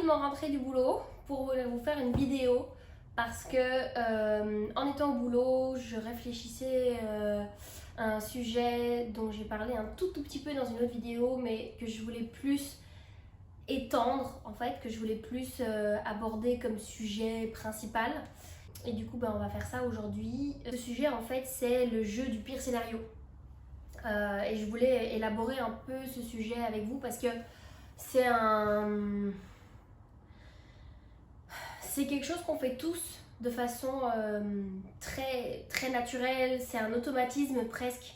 rapidement rentrée du boulot pour vous faire une vidéo parce que en étant au boulot, je réfléchissais à un sujet dont j'ai parlé un tout petit peu dans une autre vidéo, mais que je voulais plus étendre en fait, que je voulais plus aborder comme sujet principal. Et du coup, on va faire ça aujourd'hui. Ce sujet en fait, c'est le jeu du pire scénario. Et je voulais élaborer un peu ce sujet avec vous parce que c'est c'est quelque chose qu'on fait tous de façon très naturelle. C'est un automatisme presque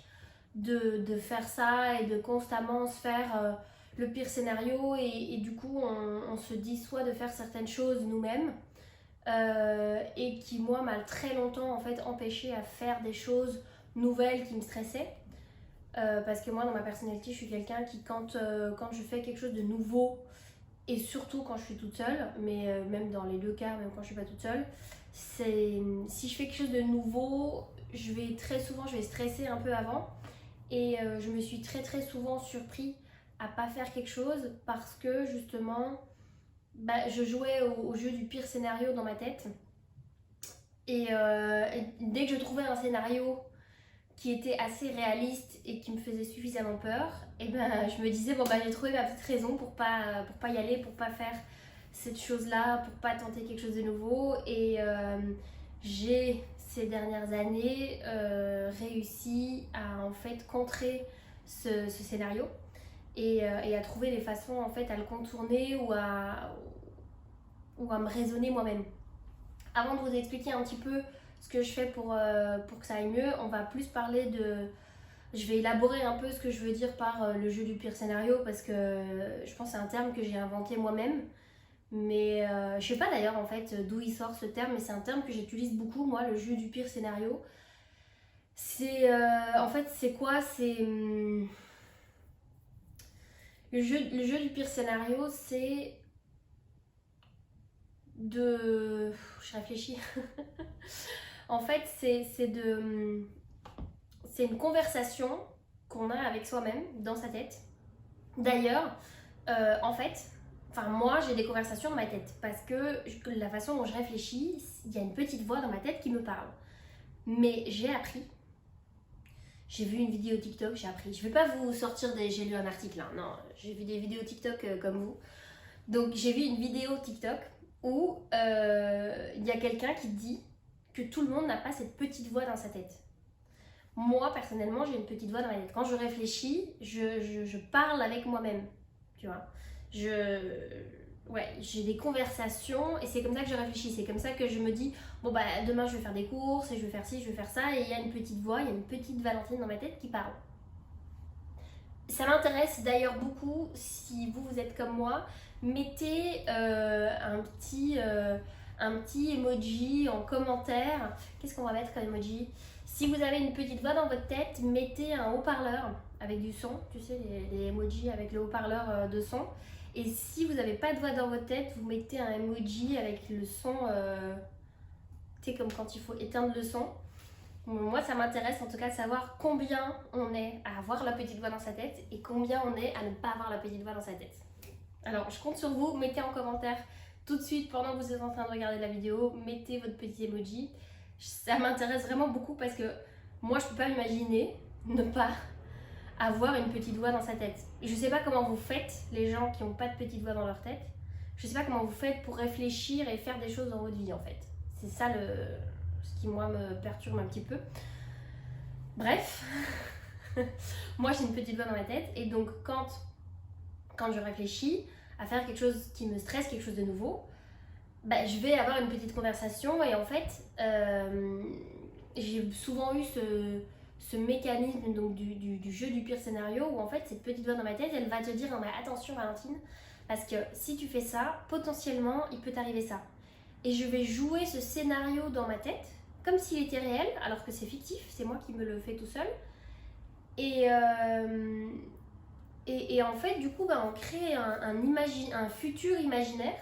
de faire ça et de constamment se faire le pire scénario. Et du coup, on se dit soit de faire certaines choses nous-mêmes et qui, moi, m'a très longtemps en fait empêché à faire des choses nouvelles qui me stressaient. Parce que moi, dans ma personnalité, je suis quelqu'un qui, quand je fais quelque chose de nouveau, et surtout quand je suis toute seule, mais même dans les deux cas, même quand je suis pas toute seule, si je fais quelque chose de nouveau, très souvent, je vais stresser un peu avant. Et je me suis très souvent surpris à pas faire quelque chose parce que justement, je jouais au jeu du pire scénario dans ma tête. Et dès que je trouvais un scénario qui était assez réaliste et qui me faisait suffisamment peur, et je me disais j'ai trouvé ma petite raison pour pas y aller, pour pas faire cette chose-là, pour pas tenter quelque chose de nouveau. Et j'ai ces dernières années réussi à en fait contrer ce scénario et à trouver des façons en fait à le contourner ou à me raisonner moi-même. Avant de vous expliquer un petit peu ce que je fais pour que ça aille mieux, on va plus parler de... Je vais élaborer un peu ce que je veux dire par le jeu du pire scénario parce que je pense que c'est un terme que j'ai inventé moi-même. Mais je sais pas d'ailleurs en fait d'où il sort ce terme, mais c'est un terme que j'utilise beaucoup moi, le jeu du pire scénario. C'est en fait c'est quoi? Le jeu du pire scénario, c'est de... Je réfléchis. En fait, c'est une conversation qu'on a avec soi-même dans sa tête. D'ailleurs, en fait, moi j'ai des conversations dans ma tête parce que la façon dont je réfléchis, il y a une petite voix dans ma tête qui me parle. Mais j'ai appris, j'ai vu une vidéo TikTok, j'ai appris. Je vais pas vous sortir j'ai lu un article, hein, non, j'ai vu des vidéos TikTok comme vous. Donc j'ai vu une vidéo TikTok où il y a quelqu'un qui dit que tout le monde n'a pas cette petite voix dans sa tête. Moi, personnellement, j'ai une petite voix dans ma tête. Quand je réfléchis, je parle avec moi-même, tu vois. J'ai des conversations et c'est comme ça que je réfléchis. C'est comme ça que je me dis, demain je vais faire des courses et je vais faire ci, je vais faire ça. Et il y a une petite voix, il y a une petite Valentine dans ma tête qui parle. Ça m'intéresse d'ailleurs beaucoup, si vous êtes comme moi, mettez un petit emoji en commentaire. Qu'est-ce qu'on va mettre comme emoji? Si vous avez une petite voix dans votre tête, mettez un haut-parleur avec du son, tu sais, les emojis avec le haut-parleur de son. Et si vous n'avez pas de voix dans votre tête, vous mettez un emoji avec le son, tu sais, comme quand il faut éteindre le son. Moi, ça m'intéresse en tout cas de savoir combien on est à avoir la petite voix dans sa tête et combien on est à ne pas avoir la petite voix dans sa tête. Alors, je compte sur vous, mettez en commentaire tout de suite pendant que vous êtes en train de regarder la vidéo, mettez votre petit emoji. Ça m'intéresse vraiment beaucoup parce que moi, je peux pas m'imaginer ne pas avoir une petite voix dans sa tête. Et je sais pas comment vous faites, les gens qui n'ont pas de petite voix dans leur tête. Je sais pas comment vous faites pour réfléchir et faire des choses dans votre vie en fait. C'est ça ce qui moi me perturbe un petit peu. Bref, moi j'ai une petite voix dans ma tête et donc quand je réfléchis à faire quelque chose qui me stresse, quelque chose de nouveau, je vais avoir une petite conversation et en fait j'ai souvent eu ce mécanisme donc du jeu du pire scénario où en fait cette petite voix dans ma tête elle va te dire non mais attention Valentine parce que si tu fais ça potentiellement il peut t'arriver ça et je vais jouer ce scénario dans ma tête comme s'il était réel alors que c'est fictif, c'est moi qui me le fais tout seul et en fait du coup on crée un futur imaginaire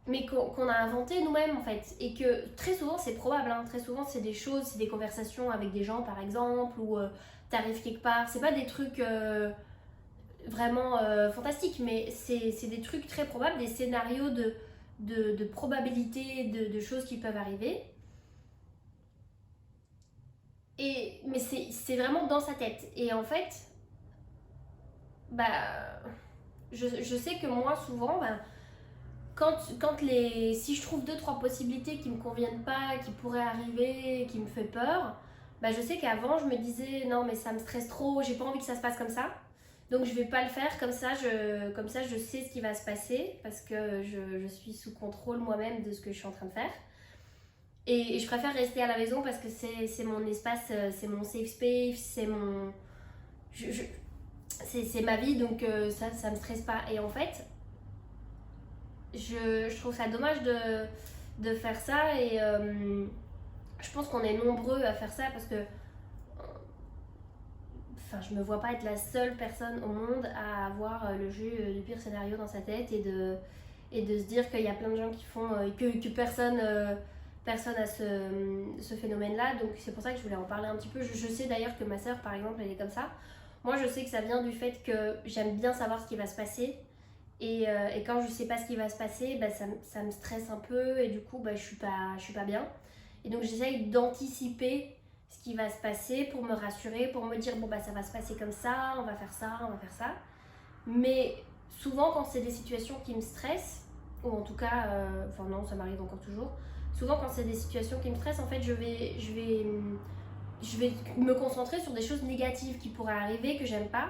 mais qu'on a inventé nous-mêmes en fait et que très souvent c'est probable, hein, très souvent c'est des choses, c'est des conversations avec des gens par exemple ou t'arrives quelque part, c'est pas des trucs vraiment fantastiques, mais c'est des trucs très probables, des scénarios de probabilité de choses qui peuvent arriver. Mais c'est vraiment dans sa tête. Et en fait, bah, je sais que moi, souvent, bah, si je trouve deux, trois possibilités qui me conviennent pas, qui pourraient arriver, qui me fait peur, bah, je sais qu'avant, je me disais, non, mais ça me stresse trop, j'ai pas envie que ça se passe comme ça. Donc, je vais pas le faire, comme ça, je sais ce qui va se passer, parce que je suis sous contrôle moi-même de ce que je suis en train de faire. Et je préfère rester à la maison parce que c'est mon espace, c'est mon safe space, c'est mon. C'est ma vie, donc ça me stresse pas. Et en fait, je trouve ça dommage de faire ça. Et je pense qu'on est nombreux à faire ça parce que. Enfin, je me vois pas être la seule personne au monde à avoir le jeu du pire scénario dans sa tête et de se dire qu'il y a plein de gens qui font. Que personne a ce phénomène-là. Donc c'est pour ça que je voulais en parler un petit peu. Je sais d'ailleurs que ma soeur, par exemple, elle est comme ça. Moi, je sais que ça vient du fait que j'aime bien savoir ce qui va se passer. Et quand je sais pas ce qui va se passer, bah, ça me stresse un peu et du coup, bah, je suis pas bien. Et donc j'essaye d'anticiper ce qui va se passer pour me rassurer, pour me dire bon bah ça va se passer comme ça, on va faire ça, on va faire ça. Mais souvent quand c'est des situations qui me stressent, ou en tout cas, enfin non, ça m'arrive encore toujours, souvent quand c'est des situations qui me stressent, en fait je vais me concentrer sur des choses négatives qui pourraient arriver, que j'aime pas,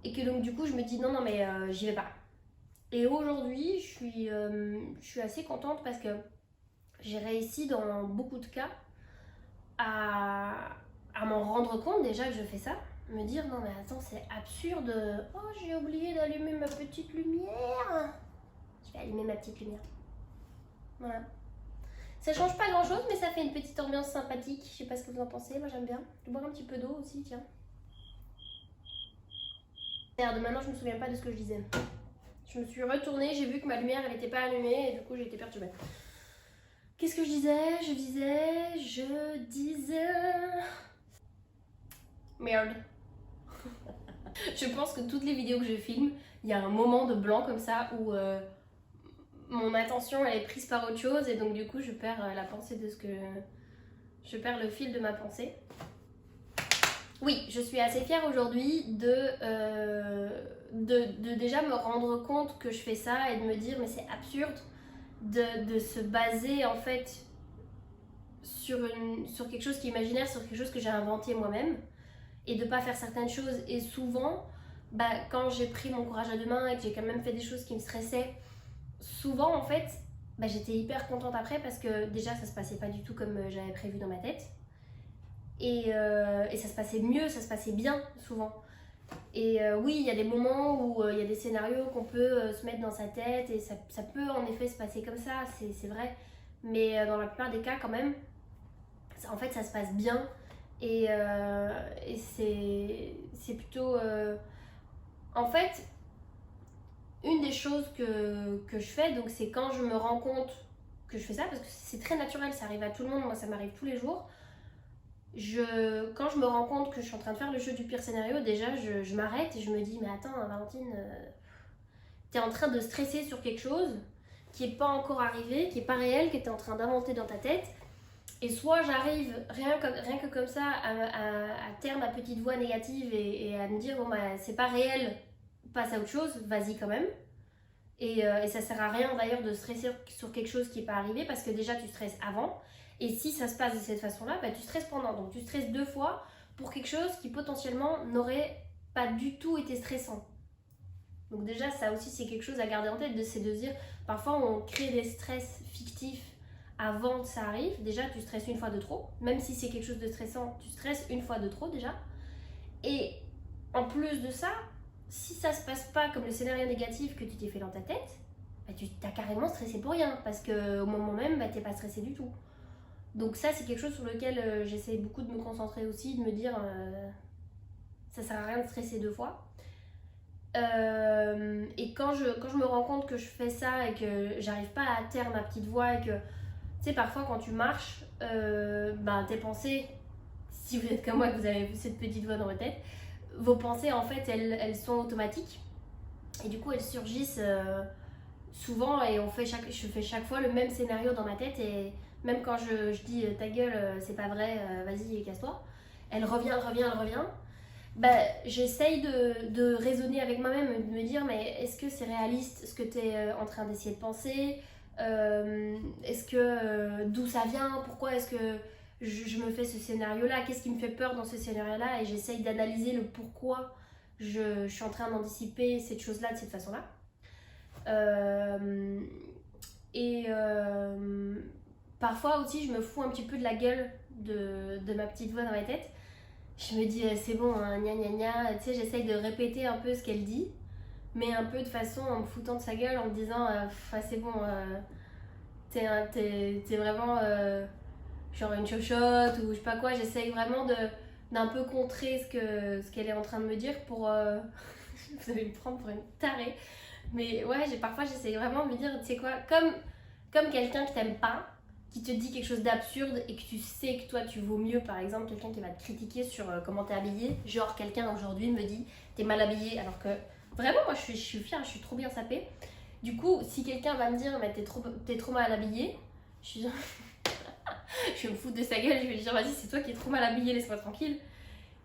et que donc du coup je me dis non non mais j'y vais pas. Et aujourd'hui je suis assez contente parce que j'ai réussi dans beaucoup de cas à, à m'en rendre compte déjà que je fais ça, me dire non mais attends c'est absurde, oh j'ai oublié d'allumer ma petite lumière, je vais allumer ma petite lumière, voilà. Ça change pas grand chose mais ça fait une petite ambiance sympathique, je sais pas ce que vous en pensez, moi j'aime bien. Je vais boire un petit peu d'eau aussi, tiens. Merde, maintenant je me souviens pas de ce que je disais. Je me suis retournée, j'ai vu que ma lumière elle était pas allumée et du coup j'ai été perturbée. Qu'est-ce que je disais? Je disais... Merde. Je pense que toutes les vidéos que je filme, il y a un moment de blanc comme ça où mon attention elle est prise par autre chose et donc du coup je perds la pensée de ce que... Je perds le fil de ma pensée. Oui, je suis assez fière aujourd'hui de déjà me rendre compte que je fais ça et de me dire mais c'est absurde de se baser en fait sur quelque chose qui est imaginaire, sur quelque chose que j'ai inventé moi-même et de pas faire certaines choses. Et souvent, bah, quand j'ai pris mon courage à deux mains et que j'ai quand même fait des choses qui me stressaient, souvent en fait, bah, j'étais hyper contente après parce que déjà ça se passait pas du tout comme j'avais prévu dans ma tête. Et ça se passait mieux, ça se passait bien souvent. Et oui, il y a des moments où il y a des scénarios qu'on peut se mettre dans sa tête et ça peut en effet se passer comme ça, c'est vrai. Mais dans la plupart des cas quand même, en fait ça se passe bien et c'est plutôt... En fait, une des choses que je fais, donc c'est quand je me rends compte que je fais ça, parce que c'est très naturel, ça arrive à tout le monde, moi ça m'arrive tous les jours. Quand je me rends compte que je suis en train de faire le jeu du pire scénario, déjà je m'arrête et je me dis mais attends Valentine, t'es en train de stresser sur quelque chose qui est pas encore arrivé, qui est pas réel, que t'es en train d'inventer dans ta tête. Et soit j'arrive rien que comme ça à taire ma petite voix négative et à me dire bon bah c'est pas réel, passe à autre chose, vas-y quand même. Et ça sert à rien d'ailleurs de stresser sur quelque chose qui n'est pas arrivé parce que déjà tu stresses avant. Et si ça se passe de cette façon-là, bah, tu stresses pendant. Donc tu stresses deux fois pour quelque chose qui potentiellement n'aurait pas du tout été stressant. Donc déjà ça aussi c'est quelque chose à garder en tête, c'est de se dire parfois on crée des stress fictifs avant que ça arrive. Déjà tu stresses une fois de trop, même si c'est quelque chose de stressant, tu stresses une fois de trop déjà. Et en plus de ça, si ça se passe pas comme le scénario négatif que tu t'es fait dans ta tête, bah tu t'as carrément stressé pour rien parce qu'au moment même bah, t'es pas stressé du tout. Donc ça c'est quelque chose sur lequel j'essaie beaucoup de me concentrer aussi, de me dire ça sert à rien de stresser deux fois. Et quand je me rends compte que je fais ça et que j'arrive pas à taire ma petite voix et que tu sais parfois quand tu marches bah, tes pensées, si vous êtes comme moi que vous avez cette petite voix dans votre tête, vos pensées en fait elles sont automatiques et du coup elles surgissent souvent et je fais chaque fois le même scénario dans ma tête et même quand je dis ta gueule c'est pas vrai, vas-y casse-toi, elle revient. Bah, j'essaye de raisonner avec moi-même, de me dire mais est-ce que c'est réaliste ce que tu es en train d'essayer de penser, est-ce que d'où ça vient, pourquoi est-ce que je me fais ce scénario-là, qu'est-ce qui me fait peur dans ce scénario-là, et j'essaye d'analyser le pourquoi je suis en train d'anticiper cette chose-là de cette façon-là. Euh, et parfois aussi je me fous un petit peu de la gueule de ma petite voix dans ma tête. Je me dis c'est bon, hein, gna gna gna, tu sais, j'essaye de répéter un peu ce qu'elle dit, mais un peu de façon en me foutant de sa gueule, en me disant c'est bon, t'es vraiment genre une chochotte ou je sais pas quoi. J'essaye vraiment d'un peu contrer ce qu'elle est en train de me dire pour. Vous allez me prendre pour une tarée, mais ouais, parfois j'essaye vraiment de me dire, tu sais quoi, comme quelqu'un qui t'aime pas, qui te dit quelque chose d'absurde et que tu sais que toi tu vaux mieux, par exemple quelqu'un qui va te critiquer sur comment t'es habillée, genre quelqu'un aujourd'hui me dit t'es mal habillée alors que vraiment moi je suis fière, je suis trop bien sapée. Du coup si quelqu'un va me dire mais t'es trop mal habillée, je suis je me fous de sa gueule, je vais lui dire vas-y c'est toi qui es trop mal habillée, laisse-moi tranquille.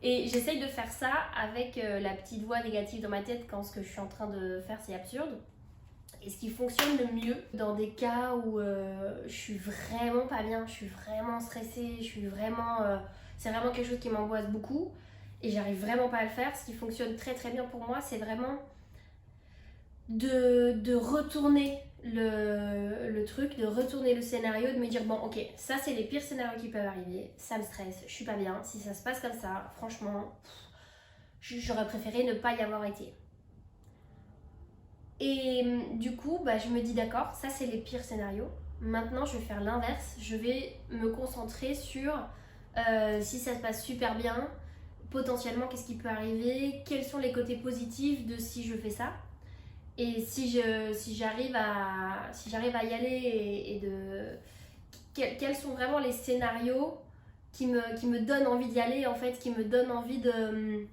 Et j'essaye de faire ça avec la petite voix négative dans ma tête quand ce que je suis en train de faire c'est absurde. Et ce qui fonctionne le mieux dans des cas où je suis vraiment pas bien, je suis vraiment stressée, c'est vraiment quelque chose qui m'angoisse beaucoup et j'arrive vraiment pas à le faire. Ce qui fonctionne très très bien pour moi, c'est vraiment de retourner le truc, de retourner le scénario, de me dire bon ok, ça c'est les pires scénarios qui peuvent arriver, ça me stresse, je suis pas bien, si ça se passe comme ça, franchement, j'aurais préféré ne pas y avoir été. Et du coup, bah, je me dis d'accord, ça c'est les pires scénarios. Maintenant, je vais faire l'inverse. Je vais me concentrer sur si ça se passe super bien, potentiellement qu'est-ce qui peut arriver, quels sont les côtés positifs de si je fais ça. Et si j'arrive à y aller quels sont vraiment les scénarios qui me donnent envie d'y aller, en fait, qui me donnent envie de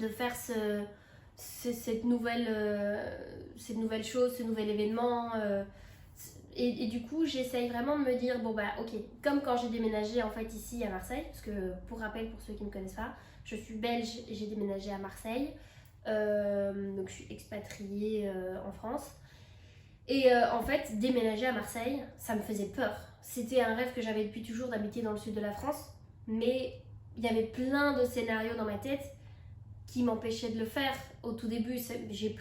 faire cette nouvelle chose, ce nouvel événement. Et du coup, j'essaye vraiment de me dire, bon bah ok, comme quand j'ai déménagé en fait ici à Marseille, parce que pour rappel, pour ceux qui ne me connaissent pas, je suis belge et j'ai déménagé à Marseille. Donc je suis expatriée en France. Et en fait, déménager à Marseille, ça me faisait peur. C'était un rêve que j'avais depuis toujours d'habiter dans le sud de la France, mais il y avait plein de scénarios dans ma tête qui m'empêchaient de le faire. Au tout début, j'ai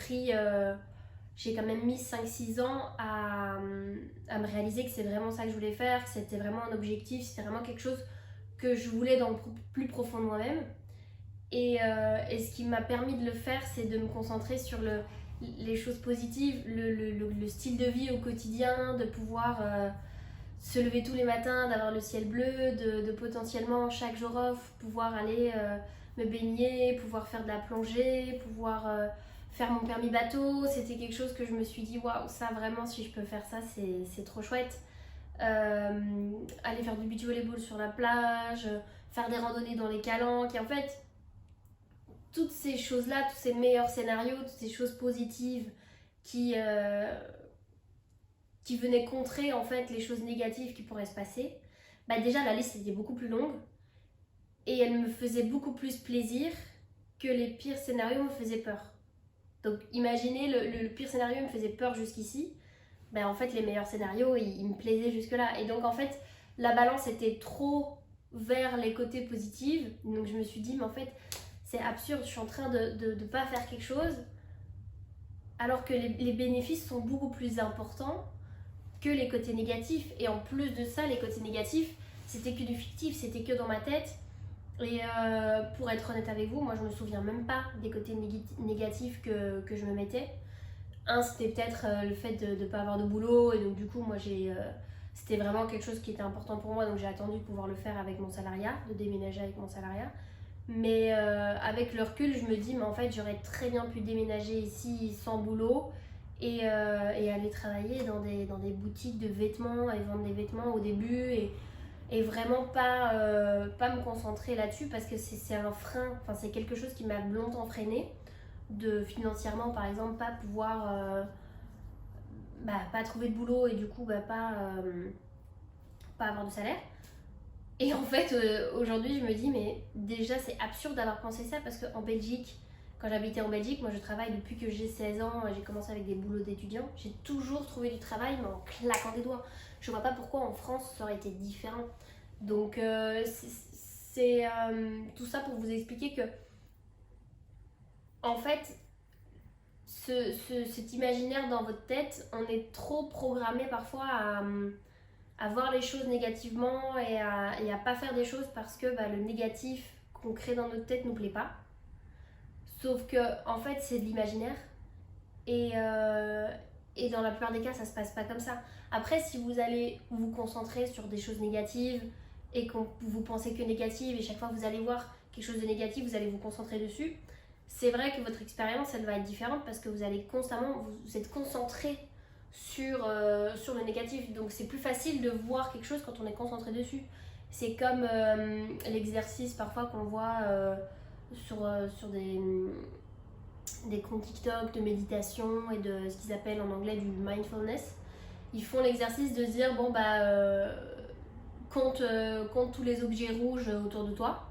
quand même mis 5-6 ans à me réaliser que c'est vraiment ça que je voulais faire, que c'était vraiment un objectif, c'était vraiment quelque chose que je voulais dans le plus profond de moi-même. Et ce qui m'a permis de le faire, c'est de me concentrer sur les choses positives, le style de vie au quotidien, de pouvoir se lever tous les matins, d'avoir le ciel bleu, de potentiellement chaque jour off pouvoir aller me baigner, pouvoir faire de la plongée, pouvoir faire mon permis bateau. C'était quelque chose que je me suis dit waouh, ça vraiment si je peux faire ça c'est trop chouette. Aller faire du beach volleyball sur la plage, faire des randonnées dans les calanques, et en fait toutes ces choses-là, tous ces meilleurs scénarios, toutes ces choses positives qui venaient contrer en fait les choses négatives qui pourraient se passer, bah déjà la liste était beaucoup plus longue et elle me faisait beaucoup plus plaisir que les pires scénarios me faisaient peur. Donc imaginez, le pire scénario me faisait peur jusqu'ici, bah en fait les meilleurs scénarios ils me plaisaient jusque là. Et donc en fait la balance était trop vers les côtés positifs, donc je me suis dit mais en fait c'est absurde, je suis en train de pas faire quelque chose alors que les bénéfices sont beaucoup plus importants que les côtés négatifs. Et en plus de ça, les côtés négatifs, c'était que du fictif, c'était que dans ma tête. Et pour être honnête avec vous, moi je me souviens même pas des côtés négatifs que je me mettais. Un, c'était peut-être le fait de ne pas avoir de boulot, et donc du coup moi c'était vraiment quelque chose qui était important pour moi, donc j'ai attendu de pouvoir le faire avec mon salariat, de déménager avec mon salariat. Mais avec le recul, je me dis, mais en fait, j'aurais très bien pu déménager ici sans boulot et aller travailler dans des boutiques de vêtements et vendre des vêtements au début. Et et vraiment pas me concentrer là-dessus parce que c'est un frein, enfin c'est quelque chose qui m'a longtemps freiné de financièrement par exemple pas pouvoir pas trouver de boulot et du coup pas avoir de salaire. Et en fait aujourd'hui je me dis mais déjà c'est absurde d'avoir pensé ça parce qu'en Belgique, quand j'habitais en Belgique, moi je travaille depuis que j'ai 16 ans, j'ai commencé avec des boulots d'étudiant, j'ai toujours trouvé du travail mais en claquant des doigts. Je vois pas pourquoi en France ça aurait été différent. Donc c'est tout ça pour vous expliquer que en fait cet imaginaire dans votre tête, on est trop programmé parfois à voir les choses négativement et à pas faire des choses parce que le négatif qu'on crée dans notre tête nous plaît pas. Sauf que en fait c'est de l'imaginaire et dans la plupart des cas ça se passe pas comme ça. Après si vous allez vous concentrer sur des choses négatives et que vous pensez que négative et chaque fois que vous allez voir quelque chose de négatif vous allez vous concentrer dessus, c'est vrai que votre expérience elle va être différente parce que vous allez constamment vous êtes concentré sur le négatif, donc c'est plus facile de voir quelque chose quand on est concentré dessus. C'est comme l'exercice parfois qu'on voit sur des comptes TikTok de méditation et de ce qu'ils appellent en anglais du mindfulness. Ils font l'exercice de se dire compte tous les objets rouges autour de toi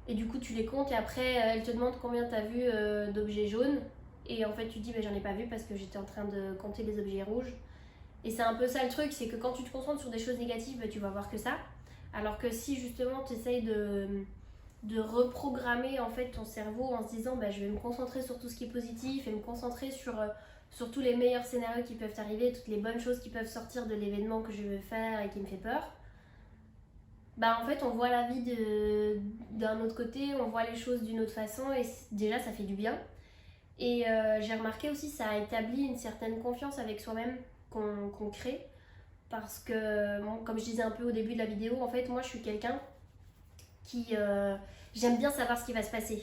et du coup tu les comptes et après elle te demande combien tu as vu d'objets jaunes et en fait tu dis j'en ai pas vu parce que j'étais en train de compter les objets rouges. Et c'est un peu ça le truc, c'est que quand tu te concentres sur des choses négatives, tu vas voir que ça. Alors que si justement tu essayes de reprogrammer en fait ton cerveau en se disant je vais me concentrer sur tout ce qui est positif et me concentrer sur tous les meilleurs scénarios qui peuvent arriver, toutes les bonnes choses qui peuvent sortir de l'événement que je veux faire et qui me fait peur, en fait on voit la vie d'un autre côté, on voit les choses d'une autre façon et déjà ça fait du bien. Et j'ai remarqué aussi ça a établi une certaine confiance avec soi-même qu'on crée parce que comme je disais un peu au début de la vidéo, en fait moi je suis quelqu'un qui j'aime bien savoir ce qui va se passer.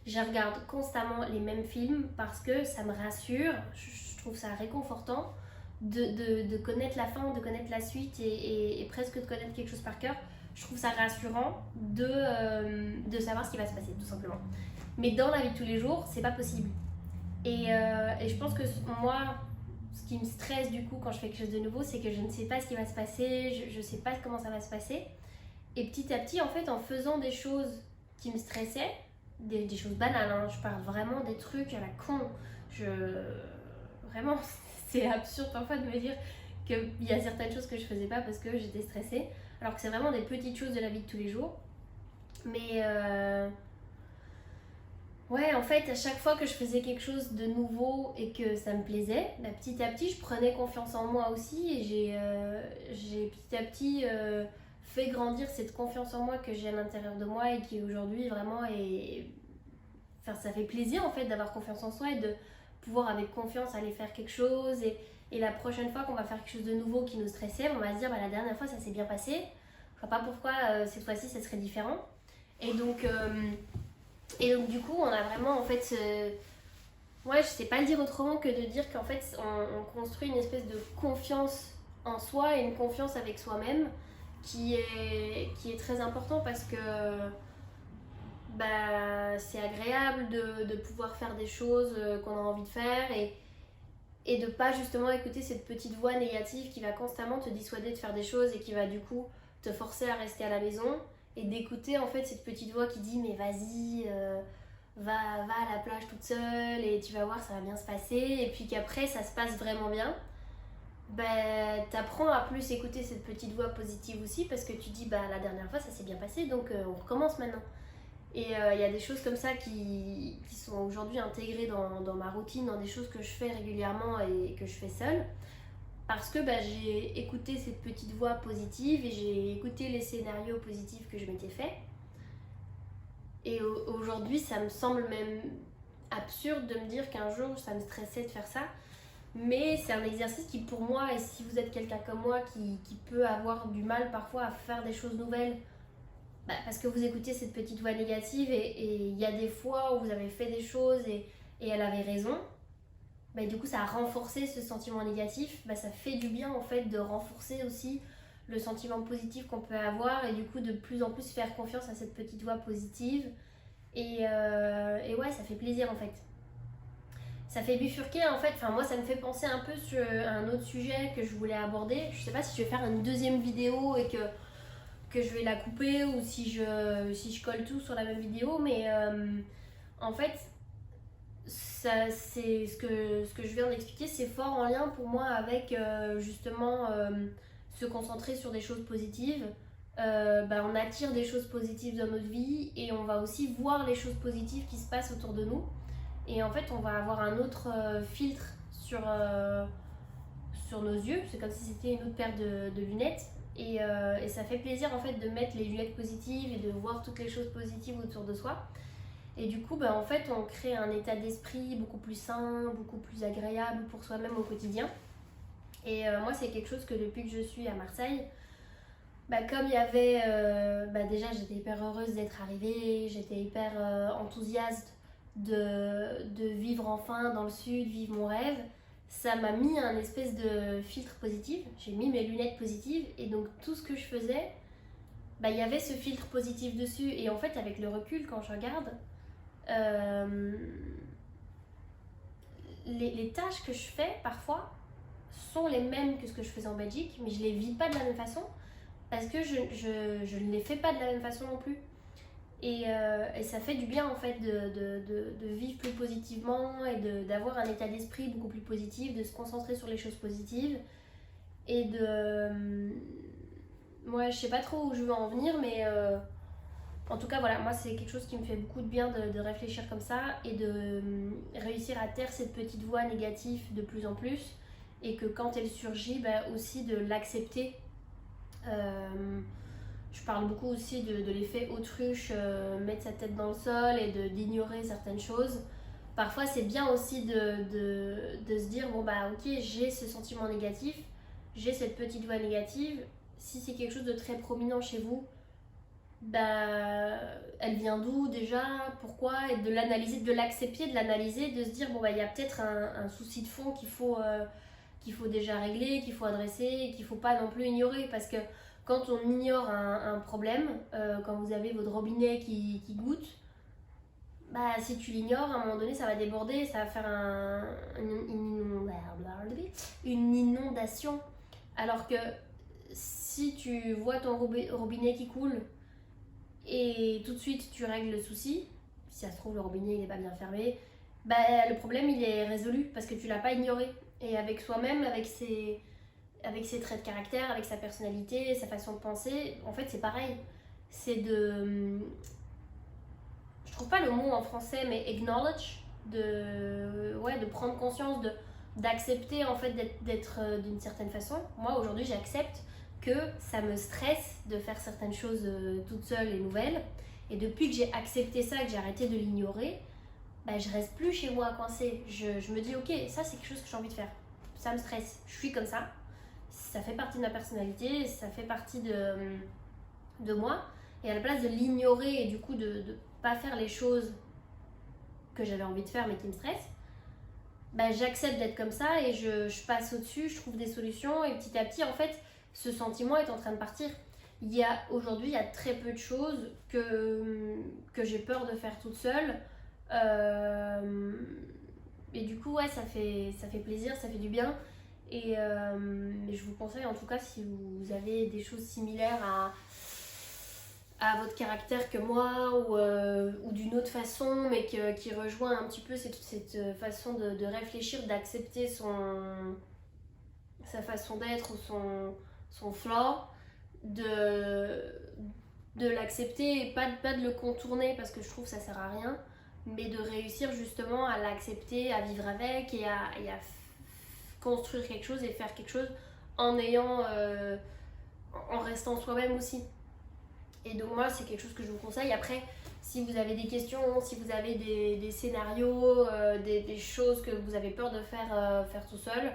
Je regarde constamment les mêmes films parce que ça me rassure, je trouve ça réconfortant de connaître la fin, de connaître la suite et presque de connaître quelque chose par cœur. Je trouve ça rassurant de savoir ce qui va se passer tout simplement. Mais dans la vie de tous les jours, c'est pas possible. Et je pense que moi, ce qui me stresse du coup quand je fais quelque chose de nouveau, c'est que je ne sais pas ce qui va se passer, je sais pas comment ça va se passer. Et petit à petit, en fait, en faisant des choses qui me stressaient, des choses banales, hein, je parle vraiment des trucs à la con. Vraiment, c'est absurde parfois de me dire qu'il y a certaines choses que je faisais pas parce que j'étais stressée, alors que c'est vraiment des petites choses de la vie de tous les jours. Mais ouais, en fait, à chaque fois que je faisais quelque chose de nouveau et que ça me plaisait, petit à petit, je prenais confiance en moi aussi et j'ai petit à petit fait grandir cette confiance en moi que j'ai à l'intérieur de moi et qui aujourd'hui vraiment est... Enfin, ça fait plaisir en fait d'avoir confiance en soi et de pouvoir avec confiance aller faire quelque chose et la prochaine fois qu'on va faire quelque chose de nouveau qui nous stressait, on va se dire la dernière fois ça s'est bien passé, je vois pas pourquoi cette fois-ci ça serait différent. Et donc du coup on a vraiment en fait ouais, je sais pas le dire autrement que de dire qu'en fait on construit une espèce de confiance en soi et une confiance avec soi-même qui est très important parce que c'est agréable de pouvoir faire des choses qu'on a envie de faire et de pas justement écouter cette petite voix négative qui va constamment te dissuader de faire des choses et qui va du coup te forcer à rester à la maison et d'écouter en fait cette petite voix qui dit mais vas-y va à la plage toute seule et tu vas voir ça va bien se passer et puis qu'après ça se passe vraiment bien. T'apprends à plus écouter cette petite voix positive aussi parce que tu dis la dernière fois ça s'est bien passé donc on recommence maintenant. Et il y a des choses comme ça qui sont aujourd'hui intégrées dans ma routine, dans des choses que je fais régulièrement et que je fais seule. Parce que j'ai écouté cette petite voix positive et j'ai écouté les scénarios positifs que je m'étais fait. Et aujourd'hui, ça me semble même absurde de me dire qu'un jour, ça me stressait de faire ça. Mais c'est un exercice qui, pour moi, et si vous êtes quelqu'un comme moi qui peut avoir du mal parfois à faire des choses nouvelles, parce que vous écoutez cette petite voix négative et il y a des fois où vous avez fait des choses et elle avait raison, du coup ça a renforcé ce sentiment négatif, ça fait du bien en fait de renforcer aussi le sentiment positif qu'on peut avoir et du coup de plus en plus faire confiance à cette petite voix positive. Et ouais, ça fait plaisir en fait. Ça fait bifurquer en fait, enfin moi ça me fait penser un peu sur un autre sujet que je voulais aborder. Je sais pas si je vais faire une deuxième vidéo et que je vais la couper ou si je colle tout sur la même vidéo, mais en fait ça, c'est ce que je viens d'expliquer, c'est fort en lien pour moi avec justement se concentrer sur des choses positives. On attire des choses positives dans notre vie et on va aussi voir les choses positives qui se passent autour de nous. Et en fait, on va avoir un autre filtre sur nos yeux. C'est comme si c'était une autre paire de lunettes. Et ça fait plaisir en fait de mettre les lunettes positives et de voir toutes les choses positives autour de soi. Et du coup, en fait, on crée un état d'esprit beaucoup plus sain, beaucoup plus agréable pour soi-même au quotidien. Et moi, c'est quelque chose que depuis que je suis à Marseille, comme il y avait... déjà, j'étais hyper heureuse d'être arrivée, j'étais hyper enthousiaste de vivre enfin dans le sud, vivre mon rêve. Ça m'a mis un espèce de filtre positif. J'ai mis mes lunettes positives et donc tout ce que je faisais, il y avait ce filtre positif dessus. Et en fait, avec le recul, quand je regarde, les tâches que je fais parfois sont les mêmes que ce que je faisais en Belgique, mais je les vis pas de la même façon parce que je ne les fais pas de la même façon non plus. Et ça fait du bien en fait de vivre plus positivement et d'avoir un état d'esprit beaucoup plus positif, de se concentrer sur les choses positives et moi je sais pas trop où je veux en venir, mais en tout cas voilà, moi c'est quelque chose qui me fait beaucoup de bien de réfléchir comme ça et de réussir à taire cette petite voix négative de plus en plus et que quand elle surgit, aussi de l'accepter. Je parle beaucoup aussi de l'effet autruche, mettre sa tête dans le sol et d'ignorer certaines choses. Parfois, c'est bien aussi de se dire, ok, j'ai ce sentiment négatif, j'ai cette petite voix négative. Si c'est quelque chose de très prominent chez vous, elle vient d'où déjà, pourquoi, et de l'analyser, de l'accepter, de l'analyser, de se dire, il y a peut-être un souci de fond qu'il faut déjà régler, qu'il faut adresser et qu'il ne faut pas non plus ignorer parce que quand on ignore un problème, quand vous avez votre robinet qui goutte, si tu l'ignores, à un moment donné, ça va déborder, ça va faire une inondation. Alors que si tu vois ton robinet qui coule et tout de suite tu règles le souci, si ça se trouve le robinet n'est pas bien fermé, le problème il est résolu parce que tu l'as pas ignoré. Et avec soi-même, avec ses traits de caractère, avec sa personnalité, sa façon de penser, en fait c'est pareil. C'est je trouve pas le mot en français, mais acknowledge, de prendre conscience, d'accepter en fait d'être d'une certaine façon. Moi aujourd'hui j'accepte que ça me stresse de faire certaines choses toute seule et nouvelles. Et depuis que j'ai accepté ça, que j'ai arrêté de l'ignorer, je reste plus chez moi coincée. Je me dis ok, ça c'est quelque chose que j'ai envie de faire. Ça me stresse, je suis comme ça. Ça fait partie de ma personnalité, ça fait partie de moi. Et à la place de l'ignorer et du coup de pas faire les choses que j'avais envie de faire mais qui me stressent, j'accepte d'être comme ça et je passe au-dessus, je trouve des solutions et petit à petit en fait ce sentiment est en train de partir. Aujourd'hui il y a très peu de choses que j'ai peur de faire toute seule. Et du coup ça fait plaisir, ça fait du bien. Et je vous conseille en tout cas si vous avez des choses similaires à votre caractère que moi ou d'une autre façon mais qui rejoint un petit peu cette façon de réfléchir, d'accepter sa façon d'être ou son flaw, de l'accepter et pas de le contourner parce que je trouve que ça sert à rien, mais de réussir justement à l'accepter, à vivre avec et à construire quelque chose et faire quelque chose en restant soi-même aussi. Et donc moi c'est quelque chose que je vous conseille. Après si vous avez des questions, si vous avez des scénarios, des choses que vous avez peur de faire tout seul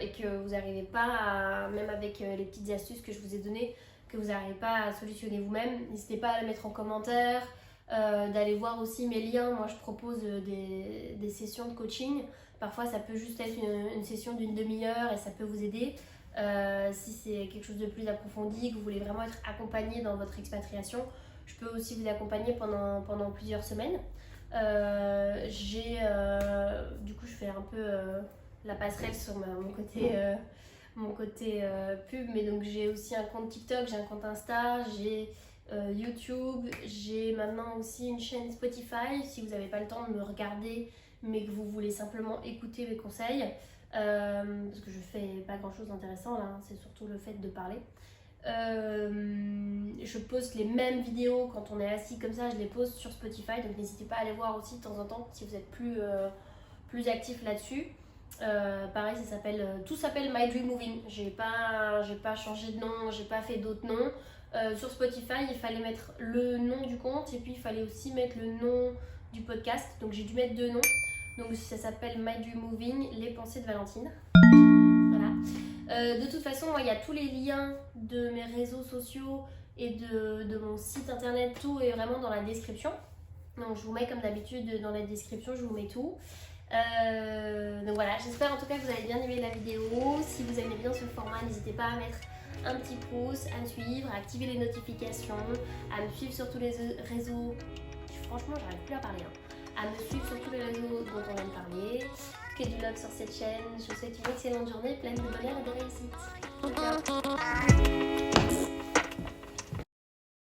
et que vous n'arrivez pas même avec les petites astuces que je vous ai données, que vous n'arrivez pas à solutionner vous-même, n'hésitez pas à le mettre en commentaire, d'aller voir aussi mes liens. Moi je propose des sessions de coaching. Parfois ça peut juste être une session d'une demi-heure et ça peut vous aider. Si c'est quelque chose de plus approfondi, que vous voulez vraiment être accompagné dans votre expatriation, je peux aussi vous accompagner pendant plusieurs semaines. Du coup, je fais un peu la passerelle sur mon côté pub, mais donc j'ai aussi un compte TikTok, j'ai un compte Insta, j'ai YouTube, j'ai maintenant aussi une chaîne Spotify. Si vous n'avez pas le temps de me regarder, mais que vous voulez simplement écouter mes conseils, parce que je fais pas grand chose d'intéressant là, hein, c'est surtout le fait de parler. Je poste les mêmes vidéos quand on est assis comme ça, je les poste sur Spotify, donc n'hésitez pas à aller voir aussi de temps en temps si vous êtes plus actif là-dessus. Pareil, tout s'appelle My Dream Moving. J'ai pas changé de nom, j'ai pas fait d'autres noms. Sur Spotify, il fallait mettre le nom du compte et puis il fallait aussi mettre le nom du podcast. Donc j'ai dû mettre 2 noms. Donc ça s'appelle My Dream Moving, les pensées de Valentine. Voilà. De toute façon, moi, il y a tous les liens de mes réseaux sociaux et de mon site internet. Tout est vraiment dans la description. Donc je vous mets comme d'habitude dans la description, je vous mets tout. Donc voilà, j'espère en tout cas que vous avez bien aimé la vidéo. Si vous aimez bien ce format, n'hésitez pas à mettre un petit pouce, à me suivre, à activer les notifications, à me suivre sur tous les réseaux. Franchement, j'arrive plus à parler. À me suivre sur tous les réseaux dont on vient de parler. Que du love sur cette chaîne. Je vous souhaite une excellente journée pleine de bonheur et de réussite. Ciao.